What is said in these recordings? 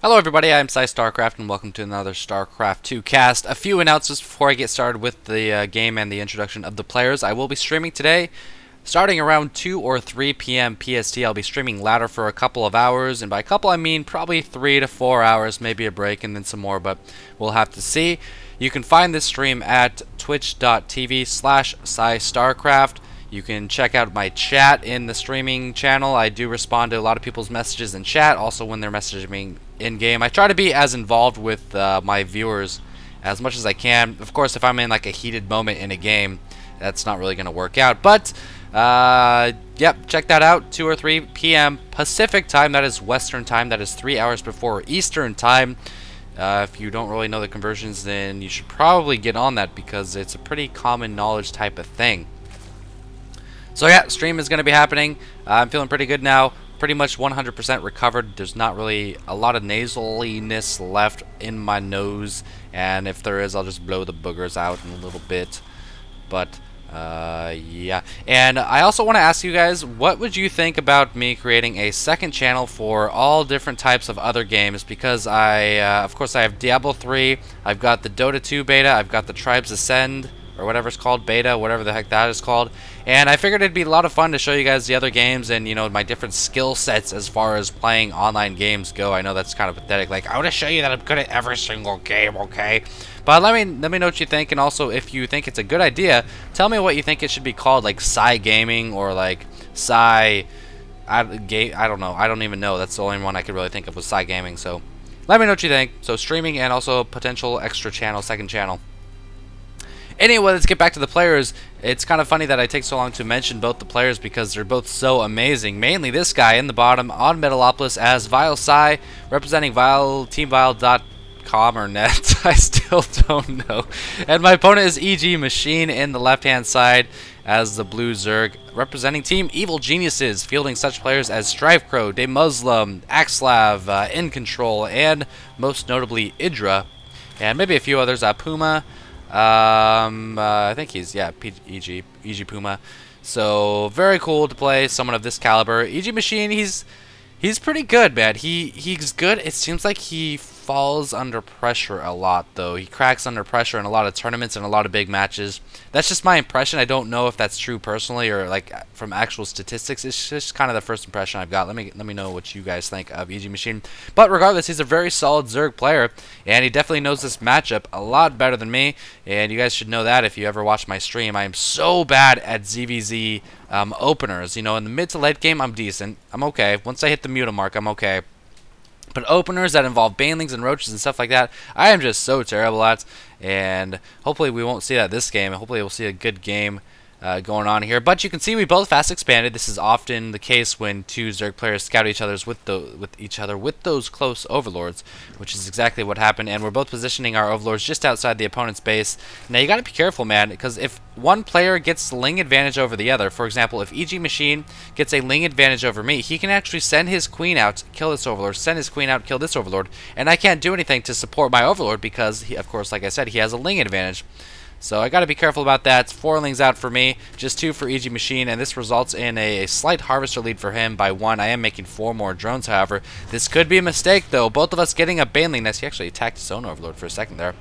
Hello everybody, I'm PsyStarcraft and welcome to another StarCraft 2 cast. A few announcements before I get started with the game and the introduction of the players. I will be streaming today starting around 2 or 3 p.m. PST. I'll be streaming ladder for a couple of hours, and by couple I mean probably 3 to 4 hours, maybe a break and then some more, but we'll have to see. You can find this stream at twitch.tv/PsyStarcraft. You can check out my chat in the streaming channel. I do respond to a lot of people's messages in chat, also when they're messaging me in-game. I try to be as involved with my viewers as much as I can. Of course, if I'm in like a heated moment in a game, that's not really going to work out. But, yep, check that out. 2 or 3 p.m. Pacific time. That is Western time. That is 3 hours before Eastern time. If you don't really know the conversions, then you should probably get on that because it's a pretty common knowledge type of thing. So yeah, stream is going to be happening. I'm feeling pretty good now. Pretty much 100% recovered. There's not really a lot of nasaliness left in my nose. And if there is, I'll just blow the boogers out in a little bit. But, yeah. And I also want to ask you guys, what would you think about me creating a second channel for all different types of other games? Because of course, I have Diablo 3. I've got the Dota 2 beta. I've got the Tribes Ascend, or whatever it's called, beta, whatever the heck that is called. And I figured it'd be a lot of fun to show you guys the other games and, you know, my different skill sets as far as playing online games go. I know that's kind of pathetic. Like, I want to show you that I'm good at every single game, okay? But let me know what you think, and also if you think it's a good idea, tell me what you think it should be called, like Psy Gaming or like Psy... I don't know. I don't even know. That's the only one I could really think of was Psy Gaming. So let me know what you think. So streaming and also potential extra channel, second channel. Anyway, let's get back to the players. It's kind of funny that I take so long to mention both the players because they're both so amazing. Mainly this guy in the bottom on Metalopolis as vilePsY, representing teamvile.com or net. I still don't know. And my opponent is EGMachine in the left-hand side as the blue Zerg, representing Team Evil Geniuses, fielding such players as Strivecrow, DeMuslim, Axlav, In Control, and most notably Idra, and maybe a few others. Puma. I think he's, yeah, EG Puma. So very cool to play someone of this caliber. EGMachine, he's pretty good, man. He's good. It seems like he falls under pressure a lot, though. He cracks under pressure in a lot of tournaments and a lot of big matches. That's just my impression. I don't know if that's true personally or like from actual statistics. It's just kind of the first impression I've got. Let me know what you guys think of EGMachine. But regardless, he's a very solid Zerg player, and he definitely knows this matchup a lot better than me. And you guys should know that if you ever watch my stream. I am so bad at ZVZ openers. You know, in the mid to late game, I'm decent. I'm okay. Once I hit the muta mark, I'm okay. But openers that involve banelings and roaches and stuff like that, I am just so terrible at. And hopefully we won't see that this game. Hopefully we'll see a good game going on here. But you can see we both fast expanded. This is often the case when two Zerg players scout each other with those close overlords, which is exactly what happened. And we're both positioning our overlords just outside the opponent's base. Now you got to be careful, man, because if one player gets Ling advantage over the other, for example, if EGMachine gets a Ling advantage over me, he can actually send his queen out, kill this overlord, send his queen out, kill this overlord, and I can't do anything to support my overlord because, he, of course, like I said, he has a Ling advantage. So I got to be careful about that. 4 Lings out for me, just 2 for EGMachine, and this results in a slight harvester lead for him by 1. I am making 4 more drones, however. This could be a mistake, though. Both of us getting a Baneling nest. He actually attacked his own overlord for a second there.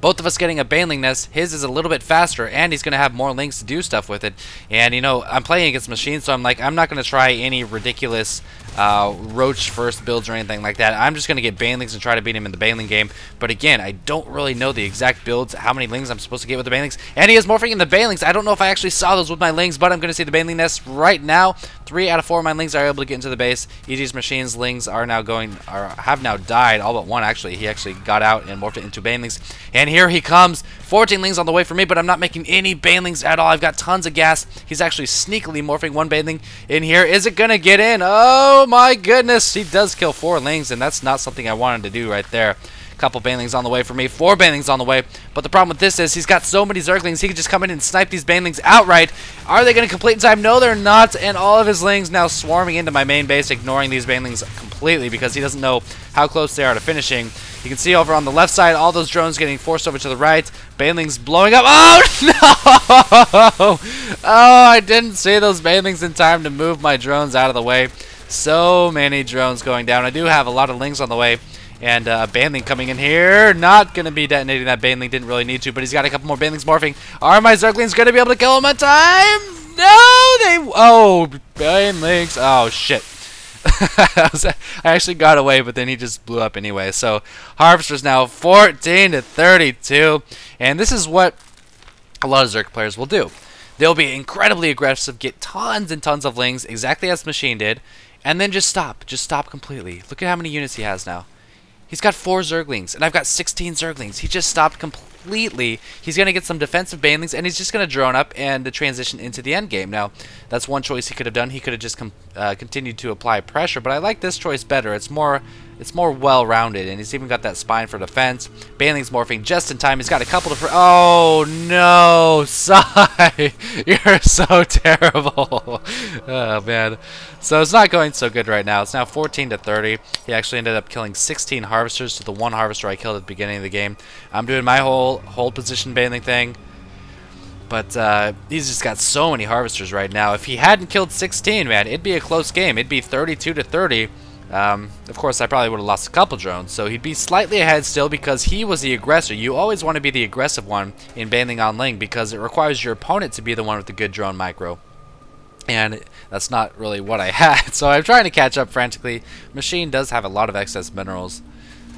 Both of us getting a Baneling nest. His is a little bit faster, and he's going to have more links to do stuff with it. And, you know, I'm playing against machines, so I'm like, I'm not going to try any ridiculous roach first builds or anything like that. I'm just going to get Banelings and try to beat him in the Baneling game. But again, I don't really know the exact builds, how many Lings I'm supposed to get with the Banelings. And he is morphing in the Banelings. I don't know if I actually saw those with my Lings, but I'm going to see the Baneling nest right now. 3 out of 4 of my Lings are able to get into the base. EGMachine's Lings are now have now died, all but 1 actually. He actually got out and morphed it into Banelings. And here he comes. 14 Lings on the way for me, but I'm not making any Banelings at all. I've got tons of gas. He's actually sneakily morphing 1 Baneling in here. Is it going to get in? Oh my goodness. He does kill 4 Lings, and that's not something I wanted to do right there. Couple Banelings on the way for me, 4 Banelings on the way. But the problem with this is he's got so many Zerglings, he can just come in and snipe these Banelings outright. Are they going to complete in time? No, they're not. And all of his Lings now swarming into my main base, ignoring these Banelings completely because he doesn't know how close they are to finishing. You can see over on the left side, all those drones getting forced over to the right. Banelings blowing up. Oh, no! Oh, I didn't see those Banelings in time to move my drones out of the way. So many drones going down. I do have a lot of lings on the way. And Baneling coming in here. Not going to be detonating that Baneling. Didn't really need to, but he's got a couple more Banelings morphing. Are my Zerglings going to be able to kill him in time? No, they... Oh, Banelings. Oh, shit. I actually got away, but then he just blew up anyway. So Harvester's now 14 to 32. And this is what a lot of Zerg players will do. They'll be incredibly aggressive, get tons and tons of lings, exactly as Machine did, and then just stop. Just stop completely. Look at how many units he has now. He's got 4 Zerglings, and I've got 16 Zerglings. He just stopped completely. He's going to get some defensive Banelings, and he's just going to drone up and transition into the end game. Now, that's one choice he could have done. He could have just continued to apply pressure, but I like this choice better. It's more well-rounded, and he's even got that spine for defense. Baneling's morphing just in time. He's got a couple of... Oh, no, Psy! You're so terrible. Oh, man. So it's not going so good right now. It's now 14 to 30. He actually ended up killing 16 Harvesters to the 1 Harvester I killed at the beginning of the game. I'm doing my whole hold position Baneling thing. But he's just got so many Harvesters right now. If he hadn't killed 16, man, it'd be a close game. It'd be 32 to 30. Of course, I probably would have lost a couple drones, so he'd be slightly ahead still because he was the aggressor. You always want to be the aggressive one in Baneling on Ling because it requires your opponent to be the one with the good drone micro. And that's not really what I had, so I'm trying to catch up frantically. Machine does have a lot of excess minerals.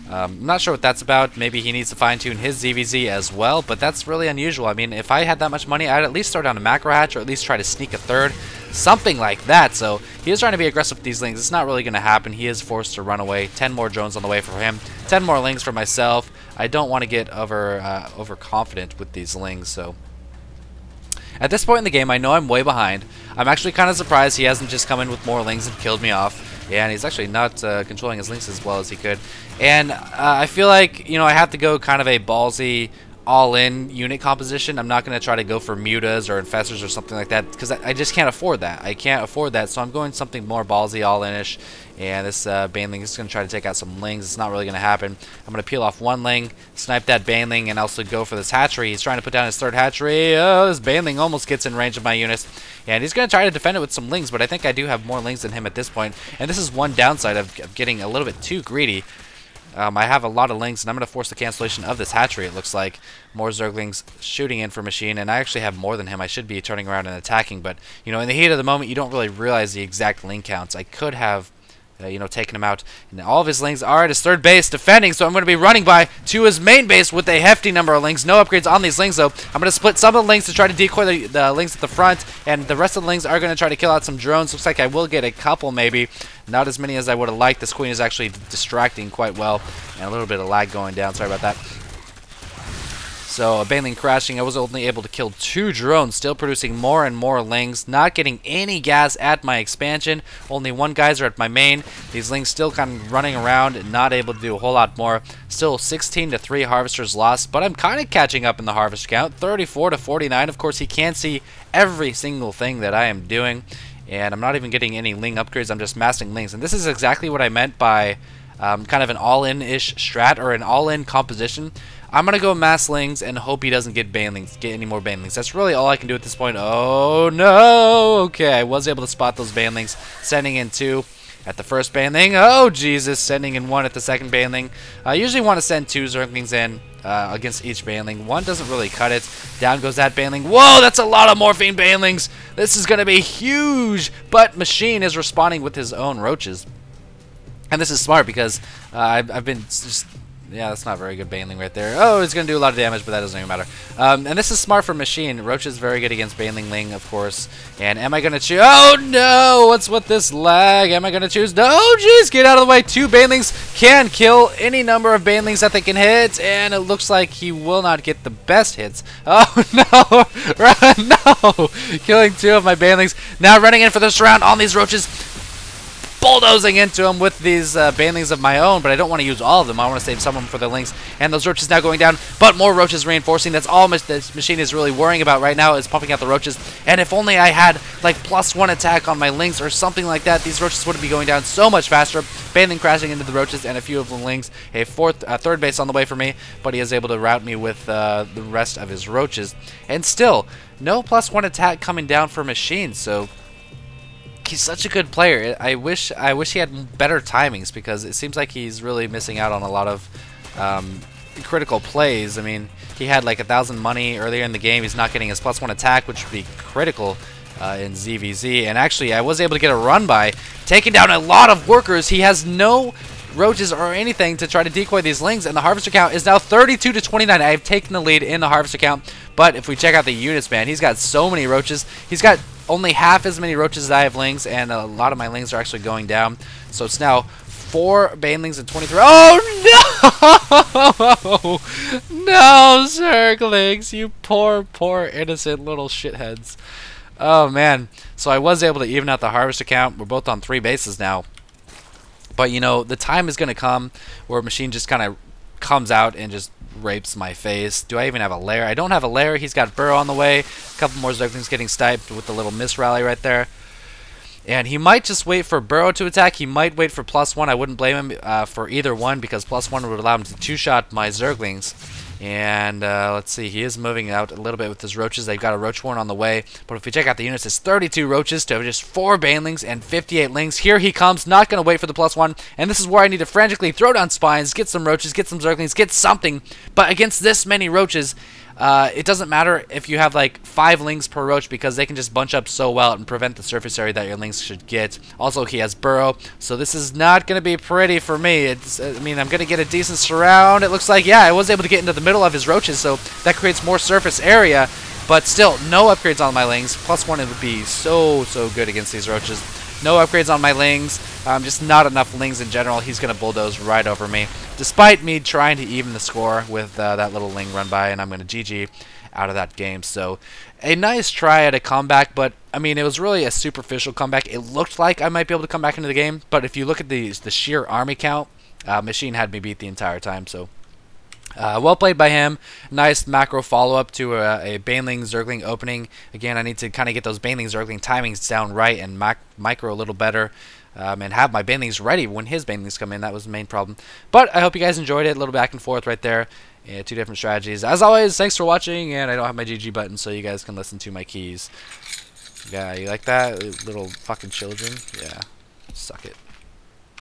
I'm not sure what that's about. Maybe he needs to fine-tune his ZVZ as well, but that's really unusual. I mean, if I had that much money, I'd at least throw down a macro hatch or at least try to sneak a third. Something like that. So he is trying to be aggressive with these lings. It's not really going to happen. He is forced to run away. 10 more drones on the way for him. 10 more lings for myself. I don't want to get overconfident with these lings, so... At this point in the game, I know I'm way behind. I'm actually kind of surprised he hasn't just come in with more lings and killed me off. And he's actually not controlling his links as well as he could. And I feel like, you know, I have to go kind of a ballsy, all-in unit composition. I'm not going to try to go for mutas or infestors or something like that because I just can't afford that. I can't afford that, so I'm going something more ballsy, all-in-ish. And this Baneling is going to try to take out some lings. It's not really going to happen. I'm going to peel off one ling, snipe that Baneling, and also go for this hatchery. He's trying to put down his third hatchery. Oh, this Baneling almost gets in range of my units. And he's going to try to defend it with some lings, but I think I do have more lings than him at this point. And this is one downside of getting a little bit too greedy. I have a lot of lings, and I'm going to force the cancellation of this hatchery, it looks like. More Zerglings shooting in for Machine, and I actually have more than him. I should be turning around and attacking, but, you know, in the heat of the moment, you don't really realize the exact ling counts. I could have... you know, taking him out. And all of his lings are at his third base defending, so I'm going to be running by to his main base with a hefty number of lings. No upgrades on these lings, though. I'm going to split some of the lings to try to decoy the lings at the front, and the rest of the lings are going to try to kill out some drones. Looks like I will get a couple, maybe. Not as many as I would have liked. This queen is actually distracting quite well, and a little bit of lag going down. Sorry about that. So, a Baneling crashing. I was only able to kill 2 drones, still producing more and more lings. Not getting any gas at my expansion. Only 1 geyser at my main. These lings still kind of running around and not able to do a whole lot more. Still 16 to 3 harvesters lost, but I'm kind of catching up in the harvest count. 34 to 49. Of course, he can't see every single thing that I am doing. And I'm not even getting any ling upgrades. I'm just massing lings. And this is exactly what I meant by kind of an all-in-ish strat or an all-in composition. I'm going to go mass lings and hope he doesn't get Banelings, get any more Banelings. That's really all I can do at this point. Oh, no. Okay, I was able to spot those Banelings. Sending in 2 at the first Baneling. Oh, Jesus. Sending in 1 at the second Baneling. I usually want to send 2 Zerglings in against each Baneling. 1 doesn't really cut it. Down goes that Baneling. Whoa, that's a lot of Morphine Banelings. This is going to be huge. But Machine is responding with his own roaches. And this is smart because I've been just... Yeah, that's not very good Baneling right there. Oh, it's going to do a lot of damage, but that doesn't even matter. And this is smart for Machine. Roach is very good against Baneling Ling, of course. And am I going to choose? Oh, no! What's with this lag? Am I going to choose? No, jeez! Get out of the way! 2 Banelings can kill any number of Banelings that they can hit. And it looks like he will not get the best hits. Oh, no! Run! No! Killing 2 of my Banelings. Now running in for this round on these Roaches. Bulldozing into him with these Banelings of my own, but I don't want to use all of them. I want to save some of them for the lings. And those roaches now going down, but more roaches reinforcing. That's all this machine is really worrying about right now, is pumping out the roaches. And if only I had like +1 attack on my lings or something like that, these roaches would be going down so much faster. Baneling crashing into the roaches and a few of the lings. A third base on the way for me, but he is able to rout me with the rest of his roaches. And still, no +1 attack coming down for Machine, so... he's such a good player. I wish he had better timings, because it seems like he's really missing out on a lot of critical plays. I mean, he had like 1,000 money earlier in the game. He's not getting his +1 attack, which would be critical in ZVZ. And actually, I was able to get a run by, taking down a lot of workers. He has no roaches or anything to try to decoy these lings, and the harvester count is now 32 to 29. I have taken the lead in the harvester count, but if we check out the units, man, he's got so many roaches. He's got only half as many roaches as I have lings, and a lot of my lings are actually going down. So it's now 4 banelings and 23. Oh no! No, zerglings, you poor innocent little shitheads. Oh man. So I was able to even out the harvester count. We're both on 3 bases now. But you know, the time is going to come where Machine just kind of comes out and just rapes my face. Do I even have a lair? I don't have a lair. He's got Burrow on the way. A couple more Zerglings getting sniped with the little miss rally right there. And he might just wait for Burrow to attack. He might wait for +1. I wouldn't blame him for either one, because +1 would allow him to 2-shot my Zerglings. And let's see, he is moving out a little bit with his roaches. They've got a roach warren on the way. But if we check out the units, it's 32 roaches to just 4 banelings and 58 lings. Here he comes, not going to wait for the +1. And this is where I need to frantically throw down spines, get some roaches, get some zerglings, get something. But against this many roaches, it doesn't matter if you have like 5 lings per roach, because they can just bunch up so well and prevent the surface area that your lings should get. Also, he has Burrow, so this is not going to be pretty for me. I mean, I'm going to get a decent surround. It looks like, yeah, I was able to get into the middle of his roaches, so that creates more surface area. But still, no upgrades on my lings. +1, it would be so good against these roaches. No upgrades on my lings. Just not enough lings in general. He's going to bulldoze right over me, despite me trying to even the score with that little ling run by, and I'm going to GG out of that game. So a nice try at a comeback, but I mean, it was really a superficial comeback. It looked like I might be able to come back into the game, but if you look at the sheer army count, Machine had me beat the entire time. So well played by him. Nice macro follow-up to a Baneling Zergling opening. Again, I need to kind of get those Baneling Zergling timings down right and micro a little better, and have my Banelings ready when his Banelings come in. That was the main problem. But I hope you guys enjoyed it. A little back and forth right there. 2 different strategies. As always, thanks for watching, and I don't have my GG button, so you guys can listen to my keys. Yeah, you like that? Little fucking children? Yeah. Suck it.